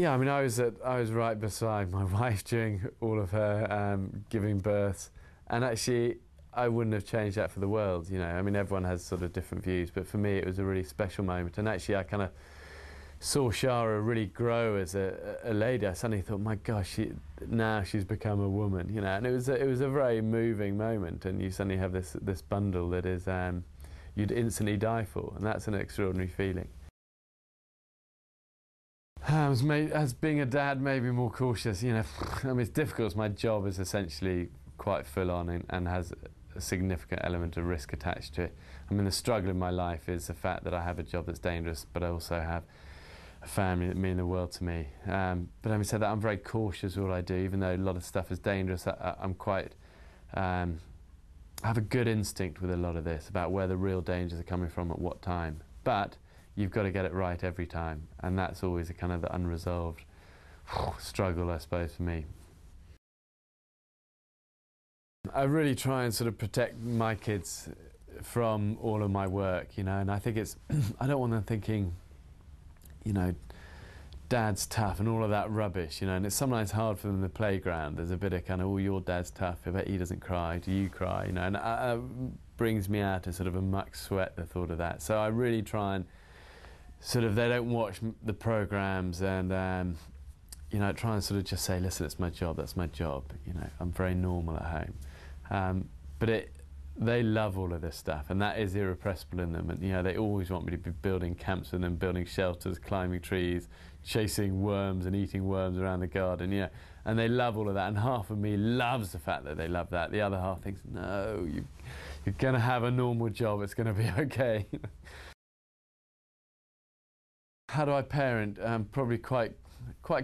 Yeah, I mean, I was right beside my wife during all of her giving birth, and actually, I wouldn't have changed that for the world. You know, I mean, everyone has sort of different views, but for me, it was a really special moment. And actually, I kind of saw Shara really grow as a lady. I suddenly thought, my gosh, now she's become a woman. You know, and it was a very moving moment. And you suddenly have this bundle that is you'd instantly die for, and that's an extraordinary feeling. As being a dad, maybe more cautious. You know, I mean, it's difficult. My job is essentially quite full on and has a significant element of risk attached to it. I mean, the struggle in my life is the fact that I have a job that's dangerous, but I also have a family that mean the world to me. But having said that, I'm very cautious with what I do, even though a lot of stuff is dangerous. I'm quite. I have a good instinct with a lot of this about where the real dangers are coming from at what time. But you've got to get it right every time, and that's always a kind of the unresolved struggle, I suppose, for me. I really try and sort of protect my kids from all of my work, you know, and I think it's, I don't want them thinking, you know, dad's tough and all of that rubbish, you know, and it's sometimes hard for them in the playground. There's a bit of kind of, oh, your dad's tough, I bet he doesn't cry, do you cry, you know, and it brings me out in sort of a muck sweat, the thought of that. So I really try and sort of, they don't watch the programs and, you know, try and sort of just say, listen, it's my job, that's my job, you know, I'm very normal at home. But they love all of this stuff, and that is irrepressible in them, and, you know, they always want me to be building camps with them, building shelters, climbing trees, chasing worms and eating worms around the garden, you know, and they love all of that, and half of me loves the fact that they love that. The other half thinks, no, you're going to have a normal job, it's going to be okay. How do I parent? Probably quite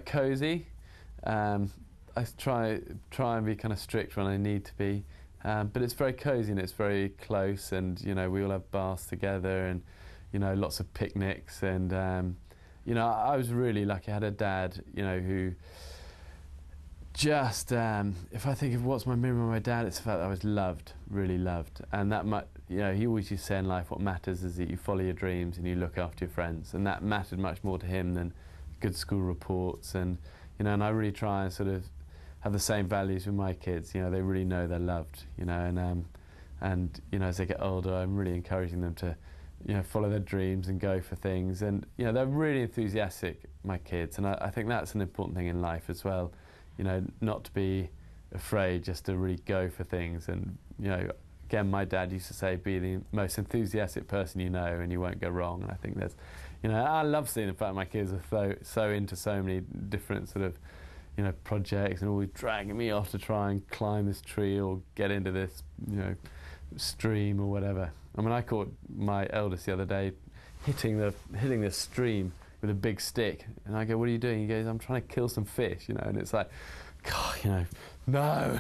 cosy. I try and be kind of strict when I need to be, but it's very cosy and it's very close, and, you know, we all have baths together and, you know, lots of picnics, and you know, I was really lucky. I had a dad, you know, who just, if I think of what's my memory of my dad, it's the fact that I was loved, really loved, and that you know, he always used to say in life, what matters is that you follow your dreams and you look after your friends, and that mattered much more to him than good school reports, and, you know, and I really try and sort of have the same values with my kids. You know, they really know they're loved, you know, and you know, as they get older, I'm really encouraging them to, you know, follow their dreams and go for things, and, you know, they're really enthusiastic, my kids, and I think that's an important thing in life as well, you know, not to be afraid, just to really go for things. And, you know, again, my dad used to say, be the most enthusiastic person you know and you won't go wrong, and I think that's, you know, I love seeing the fact my kids are so into so many different sort of, you know, projects, and always dragging me off to try and climb this tree or get into this, you know, stream or whatever. I mean, I caught my eldest the other day hitting this stream with a big stick, and I go, what are you doing? He goes, I'm trying to kill some fish, you know, and it's like, God, you know, no.